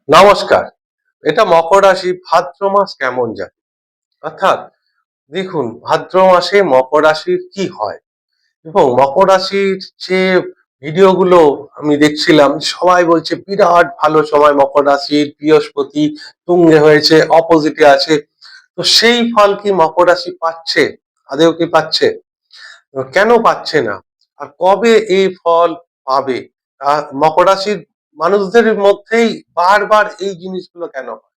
নমস্কার। এটা মকর রাশি ভাদ্র মাস কেমন যায়? অর্থাৎ দেখুন ভাদ্র মাসে মকর রাশির কি হয় এবং মকর রাশির যে ভিডিওগুলো আমি দেখছিলাম সবাই বলছে বিরাট ভালো সময় মকর রাশির, বৃহস্পতি তুঙ্গে হয়েছে, অপোজিটে আছে। তো সেই ফল কি মকর রাশি পাচ্ছে? আদৌ কি পাচ্ছে? কেন পাচ্ছে না? আর কবে এই ফল পাবে? মকর রাশির মানুষদের মধ্যেই বারবার এই জিনিসগুলো কেন হয়?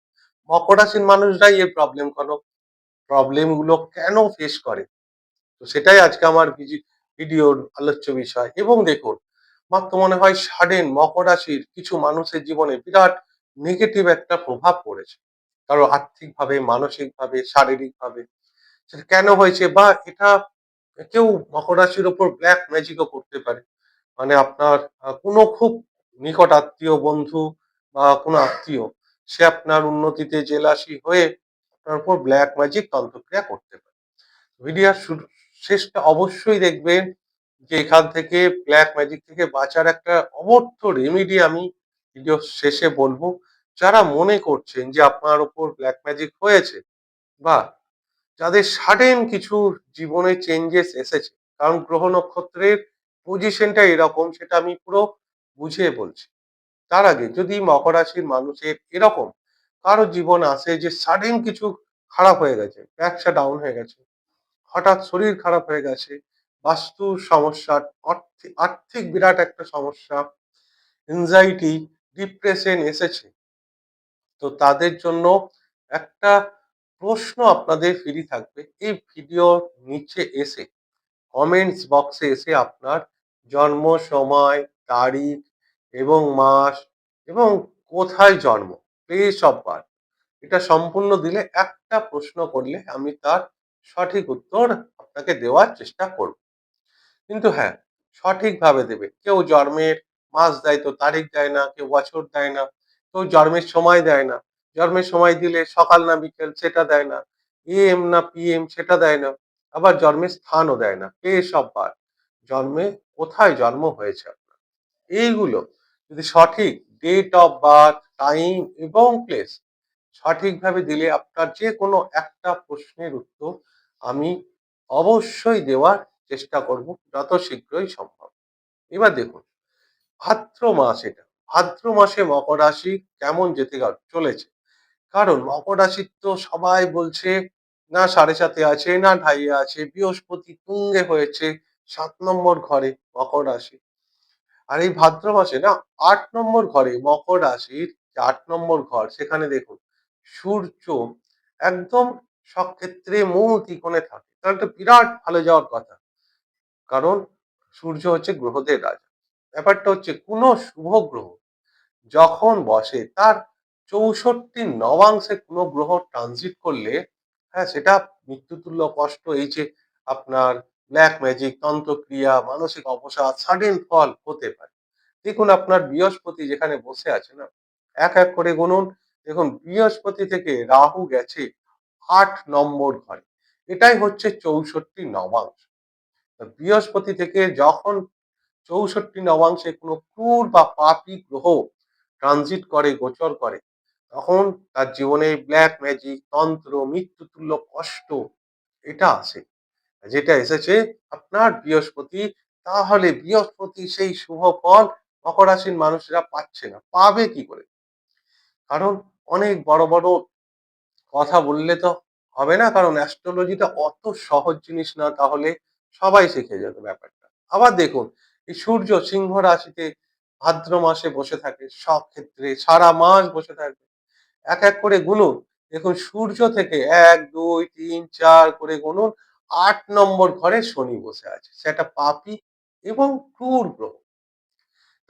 মকর রাশির মানুষরাই এই প্রবলেম গুলো কেন ফেস করে? তো সেটাই আজকে আমার ভিডিওর আলোচ্য বিষয়। এবং দেখুন, আমার তো মনে হয় সাডেন মকর রাশির কিছু মানুষের জীবনে বিরাট নেগেটিভ একটা প্রভাব পড়েছে। কারো আর্থিকভাবে, মানসিকভাবে, শারীরিকভাবে। সেটা কেন হয়েছে? বা এটা কেউ মকর রাশির উপর ব্ল্যাক ম্যাজিকও করতে পারে। মানে আপনার কোনো খুব নিকট আত্মীয়, বন্ধু বা কোনো আত্মীয় সে আপনার উন্নতিতে জেলাসি হয়ে আপনার উপর ব্ল্যাক ম্যাজিক তন্ত্রক্রিয়া করতে পারে। ভিডিওর শেষটা অবশ্যই দেখবেন যে এখান থেকে ব্ল্যাক ম্যাজিক থেকে বাঁচার একটা অমর্থ রেমেডি আমি ভিডিওর শেষে বলবো। যারা মনে করছেন যে আপনার উপর ব্ল্যাক ম্যাজিক হয়েছে বা যাদের সাডেন কিছু জীবনে চেঞ্জেস এসেছে, কারণ গ্রহ নক্ষত্রের পজিশনটা এরকম সেটা আমি পুরো বুঝিয়ে বলছি। তার আগে যদি মকর রাশির মানুষের এরকম কারো জীবন আসে যে সাডেন কিছু খারাপ হয়ে গেছে, ব্যবসা ডাউন হয়ে গেছে, হঠাৎ শরীর খারাপ হয়ে গেছে, বাস্তুর সমস্যা, আর্থিক বিরাট একটা সমস্যা, এনজাইটি, ডিপ্রেশন এসেছে, তো তাদের জন্য একটা প্রশ্ন আপনাদের ফ্রি থাকবে। এই ভিডিও নিচে এসে কমেন্টস বক্সে এসে আপনার জন্ম সময়, তারিখ এবং মাস এবং কোথায় জন্ম, প্লেস অফ বার্থ, এটা সম্পূর্ণ দিলে একটা প্রশ্ন করলে আমি তার সঠিক উত্তর আপনাকে দেওয়ার চেষ্টা করব। কিন্তু হ্যাঁ, সঠিকভাবে দেবে। কেউ জন্মের মাস দেয় তো তারিখ দেয় না, কেউ বছর দেয় না, কেউ জন্মের সময় দেয় না। জন্মের সময় দিলে সকাল না বিকেল সেটা দেয় না, এএম না পিএম সেটা দেয় না। আবার জন্মের স্থানও দেয় না, প্লেস অফ বার্থ, জন্মে কোথায় জন্ম হয়েছে আপনার। এইগুলো যদি সঠিক ডেট অফ বার্থ, টাইম এবং প্লেস সঠিকভাবে দিলে আপনার যে কোনো একটা প্রশ্নের উত্তর আমি অবশ্যই দেওয়ার চেষ্টা করব যত শীঘ্রই সম্ভব। এবার দেখুন, ভাদ্র মাস এটা। ভাদ্র মাসে মকর রাশি কেমন যেতে চলেছে? কারণ মকর রাশির তো সবাই বলছে না সাড়ে সাথে আছে, না ঢাইয়ে আছে, বৃহস্পতি তুঙ্গে হয়েছে 7 নম্বর ঘরে মকর রাশি। আর এই ভাদ্র মাসে না 8 নম্বর ঘরে মকর রাশির যে 8 নম্বর ঘর, সেখানে দেখুন সূর্য একদম সব ক্ষেত্রে মূল ত্রিকোণে থাকে। তাহলে তো বিরাট ভালো যাওয়ার কথা। কারণ সূর্য হচ্ছে গ্রহদের রাজা। ব্যাপারটা হচ্ছে কোন শুভ গ্রহ যখন বসে তার 64 নবাংশে কোনো গ্রহ ট্রানজিট করলে, হ্যাঁ, সেটা মৃত্যুতুল্য কষ্ট, এই যে আপনার ব্ল্যাক ম্যাজিক, তন্ত্রক্রিয়া, মানসিক অবসাদ, সাডেন ফল হতে পারে। দেখুন আপনার বৃহস্পতি যেখানে বসে আছে না, এক এক করে গুনুন। দেখুন বৃহস্পতি থেকে রাহু গেছে 8 নম্বর ঘরে। এটাই হচ্ছে 64 নবাংশ। বৃহস্পতি থেকে যখন 64 নবাংশে কোনো ক্রূর বা পাপী গ্রহ ট্রানজিট করে, গোচর করে, তখন তার জীবনে ব্ল্যাক ম্যাজিক, তন্ত্র, মৃত্যুতুল্য কষ্ট এটা আসে। যেটা এসেছে আপনার বৃহস্পতি। তাহলে বৃহস্পতি সেই শুভ ফল মকর রাশির মানুষরা পাচ্ছে না, পাবে কি করে? কারণ অনেক বড় বড় কথা বললে তো হবে না, কারণ অ্যাস্ট্রোলজিটা অত সহজ জিনিস না, তাহলে সবাই শিখে যেত ব্যাপারটা। আবার দেখুন, এই সূর্য সিংহ রাশিতে ভাদ্র মাসে বসে থাকে, সব ক্ষেত্রে সারা মাস বসে থাকবে। এক এক করে গুনুন। দেখুন সূর্য থেকে ১ ২ ৩ ৪ করে গুনুন, ৮ নম্বর ঘরে শনি বসে আছে, সেটা পাপী এবং ক্রূর গ্রহ।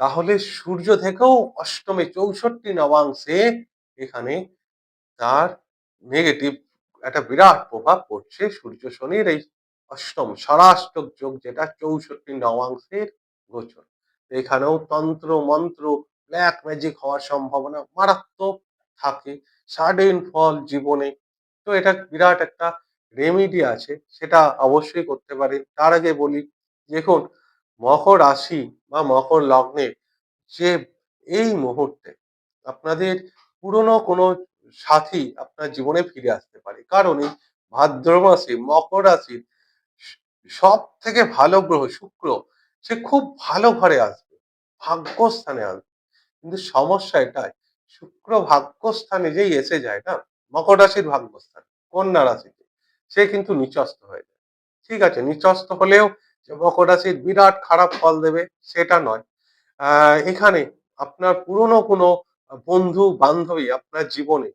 তাহলে সূর্য থেকেও অষ্টমে ৬৪ নবাংশে এখানে তার নেগেটিভ একটা বিরাট প্রভাব পড়ছে সূর্য শনির এই অষ্টম ষড়াষ্টক যোগ, যেটা ৬৪ নবাংশের গোচর। এখানেও তন্ত্র মন্ত্র, ব্ল্যাক ম্যাজিক হওয়ার সম্ভাবনা মারাত্মক থাকে, সাডেন ফল জীবনে। তো এটা বিরাট একটা রেমেডি আছে, সেটা অবশ্যই করতে পারে। তার আগে বলি, দেখুন মকর রাশি বা মকর লগ্নে যে এই মুহূর্তে আপনাদের পুরনো কোনো সাথী আপনার জীবনে ফিরে আসতে পারে। কারণ এই ভাদ্র মাসে মকর রাশির সব থেকে ভালো গ্রহ শুক্র, সে খুব ভালো ঘরে আসবে, ভাগ্যস্থানে আসবে। কিন্তু সমস্যা এটাই, শুক্র ভাগ্যস্থানে যেই এসে যায় না, মকর রাশির ভাগ্যস্থান কন্যা রাশিতে, সে কিন্তু নিচস্থ হয়ে যায়। ঠিক আছে, নিচস্থ হলেও যে মকর রাশির বিরাট খারাপ ফল দেবে সেটা নয়। এখানে আপনার পুরনো কোনো বন্ধু বান্ধবী আপনার জীবনে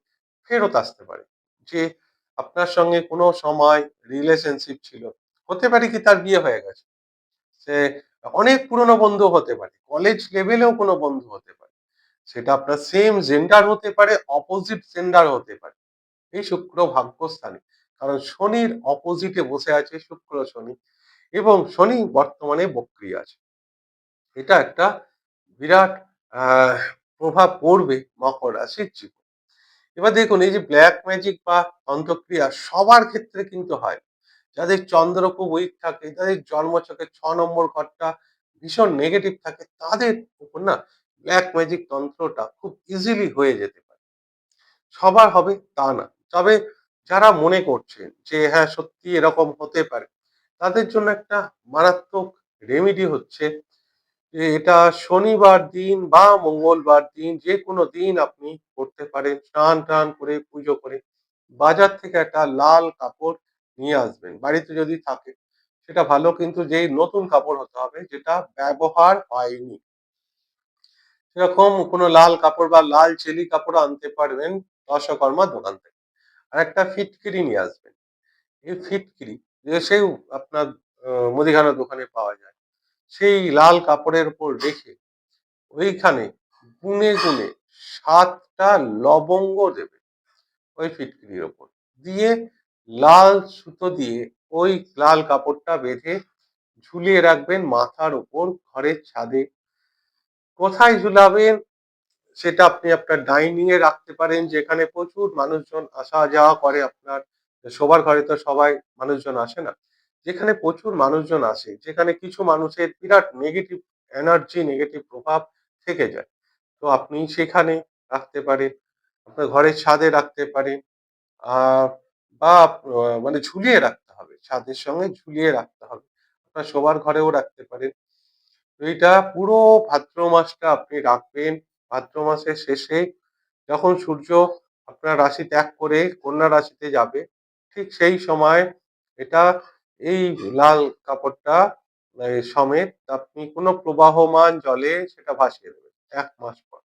ফেরত আসতে পারে, যে আপনার সঙ্গে কোনো সময় রিলেশনশিপ ছিল, হতে পারে কি তার বিয়ে হয়ে গেছে, সে অনেক পুরনো বন্ধু হতে পারে, কলেজ লেভেলেও কোনো বন্ধু হতে পারে, সেটা আপনার সেম জেন্ডার হতে পারে, অপোজিট জেন্ডার হতে পারে। এই শুক্র ভাগ্যস্থানে, কারণ শনির অপোজিটে বসে আছে শুক্র শনি, এবং শনি বর্তমানে বক্রি আছে। এটা একটা বিরাট আহ প্রভাব পড়বে মকর রাশির জীবনে। এবার দেখুন, এই যে ব্ল্যাক ম্যাজিক বা তন্ত্রক্রিয়া সবার ক্ষেত্রে কিন্তু হয়। যাদের চন্দ্র খুব উইক থাকে, যাদের জন্মছকে ৬ নম্বর ঘরটা ভীষণ নেগেটিভ থাকে, তাদের উপর না ব্ল্যাক ম্যাজিক তন্ত্রটা খুব ইজিলি হয়ে যেতে পারে। সবার হবে তা না। তবে যারা মনে করছেন যে হ্যাঁ সত্যি এরকম হতে পারে, তাদের জন্য একটা মারাত্মক রেমেডি হচ্ছে যে এটা শনিবার দিন বা মঙ্গলবার দিন, যে কোনো দিন আপনি করতে পারেন। স্নান টান করে পুজো করে বাজার থেকে একটা লাল কাপড় নিয়ে আসবেন, বাড়িতে যদি থাকে সেটা ভালো, কিন্তু যেই নতুন কাপড় হতে হবে, যেটা ব্যবহার হয়নি। সেরকম কোনো লাল কাপড় বা লাল চেলি কাপড় আনতে পারবেন দশকর্মার দোকান থেকে। আর একটা ফিটকিরি নিয়ে আসবেন। এই ফিটকিরি যে সেও আপনার মুদিখানার দোকানে পাওয়া যায়, সেই লাল কাপড়ের উপর রেখে ওইখানে গুনে গুনে ৭টা লবঙ্গ দেবে ওই ফিটকিরির ওপর, দিয়ে লাল সুতো দিয়ে ওই লাল কাপড়টা বেঁধে ঝুলিয়ে রাখবেন মাথার উপর ঘরের ছাদে। কোথায় ঝুলাবেন সেটা আপনি আপনার ডাইনিং এ রাখতে পারেন, যেখানে প্রচুর মানুষজন আসা যাওয়া করে। আপনার শোবার ঘরে তো সবাই মানুষজন আসে না, যেখানে প্রচুর মানুষজন আসে, যেখানে কিছু মানুষের বিরাট নেগেটিভ এনার্জি, নেগেটিভ প্রভাব থেকে যায়, তো আপনি সেখানে রাখতে পারেন, আপনার ঘরের ছাদে রাখতে পারেন। আহ বা মানে ঝুলিয়ে রাখতে হবে, ছাদের সঙ্গে ঝুলিয়ে রাখতে হবে, আপনার শোবার ঘরেও রাখতে পারেন। তো এইটা পুরো ভাদ্র মাসটা আপনি রাখবেন। ভাদ্র মাসের শেষে যখন সূর্য আপনার রাশি ত্যাগ করে কন্যা রাশিতে যাবে, ঠিক সেই সময় এটা এই লাল কাপড়টা সমেত আপনি কোনো প্রবাহমান জলে সেটা ভাসিয়ে দেবেন ১ মাস পর।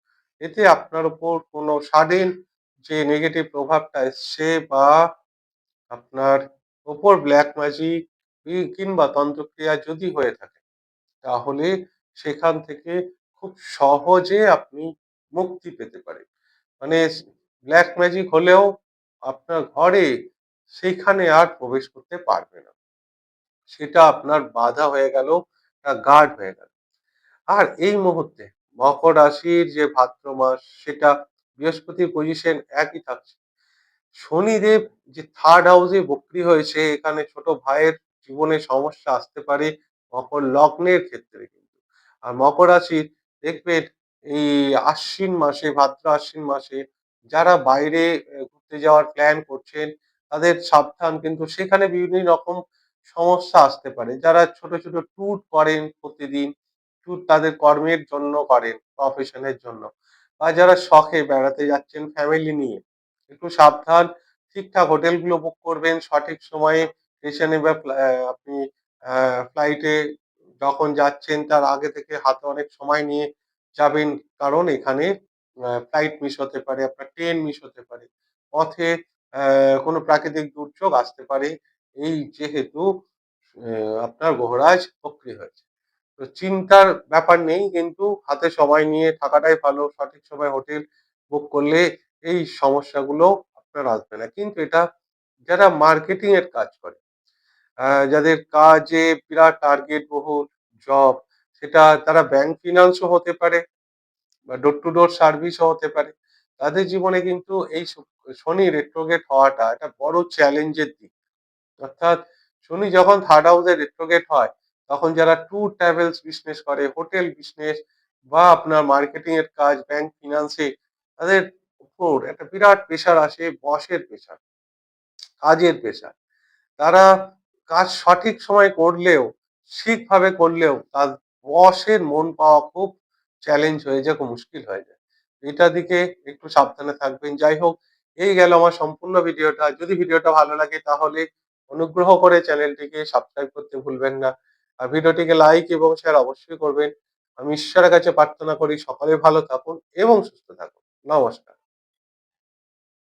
এতে আপনার উপর কোনো সাডেন যে নেগেটিভ প্রভাবটা এসছে, বা আপনার উপর ব্ল্যাক ম্যাজিক কিংবা তন্ত্রক্রিয়া যদি হয়ে থাকে, তাহলে সেখান থেকে খুব সহজে আপনি মুক্তি পেতে পারেন। মানে ব্ল্যাক ম্যাজিক হলেও আপনার ঘরে সেইখানে আর প্রবেশ করতে পারবে না। সেটা আপনার বাধা হয়ে গেল, গার্ড হয়ে গেল। আর এই মুহূর্তে মকর রাশির যে ভাদ্র মাস, সেটা বৃহস্পতির পজিশন একই থাকছে। শনিদেব যে থার্ড হাউসে বক্রি হয়েছে, এখানে ছোট ভাইয়ের জীবনে সমস্যা আসতে পারে মকর লগ্নের ক্ষেত্রে কিন্তু। আর মকর রাশির দেখবেন এই আশ্বিন মাসে, ভাদ্র আশ্বিন মাসে যারা বাইরে ঘুরতে যাওয়ার প্ল্যান করছেন, তাদের সাবধান, কিন্তু সেখানে বিভিন্ন রকম সমস্যা আসতে পারে। যারা ছোট ছোট ট্যুর করেন প্রতিদিন, ট্যুর তাদের কর্মের জন্য করেন, প্রফেশনের জন্য, বা যারা শখে বেড়াতে যাচ্ছেন ফ্যামিলি নিয়ে, একটু সাবধান। ঠিকঠাক হোটেলগুলো বুক করবেন, সঠিক সময়ে স্টেশনে বা আপনি ফ্লাইটে যখন যাচ্ছেন তার আগে থেকে হাতে অনেক সময় নিয়ে যাবেন। কারণ এখানে ফ্লাইট মিস হতে পারে, আপনার ট্রেন মিস হতে পারে। পথে কোনো প্রাকৃতিক দুর্যোগ আসতে পারে, এই যেহেতু আপনার গ্রহরাজ বক্রি হয়েছে। তো চিন্তার ব্যাপার নেই, কিন্তু হাতে সময় নিয়ে থাকাটাই ভালো। সঠিক সময় হোটেল বুক করলে এই সমস্যাগুলো আপনার আসবে না। কিন্তু এটা যারা মার্কেটিং এর কাজ করে, যাদের কাজে বিরাট টার্গেট বহুল জব, সেটা তারা ব্যাংক ফিন্যান্সও হতে পারে বা ডোর টু ডোর সার্ভিসও হতে পারে। তাদের জীবনে কিন্তু এই শনি রেট্রোগেট হওয়াটা একটা বড় চ্যালেঞ্জের দিক। অর্থাৎ শনি যখন থার্ড হাউসে রেট্রোগেট হয়, তখন যারা ট্যুর ট্রাভেলস বিজনেস করে, হোটেল বিজনেস বা আপনার মার্কেটিং এর কাজ, ব্যাংক ফিন্যান্সে, তাদের উপর একটা বিরাট প্রেশার আসে, বসের প্রেশার, কাজের প্রেশার। তারা কাজ সঠিক সময়ে করলেও, ঠিকভাবে করলেও তার বসের মন পাওয়া খুব চ্যালেঞ্জ হয়ে যায়, খুব মুশকিল হয়ে যায়। এটার দিকে একটু সাবধানে থাকবেন। যাই হোক, এই গেল আমার সম্পূর্ণ ভিডিওটা। যদি ভিডিওটা ভালো লাগে তাহলে অনুগ্রহ করে চ্যানেলটিকে সাবস্ক্রাইব করতে ভুলবেন না। আর ভিডিওটিকে লাইক এবং শেয়ার অবশ্যই করবেন। আমি ঈশ্বরের কাছে প্রার্থনা করি সকলে ভালো থাকুন এবং সুস্থ থাকুন। নমস্কার।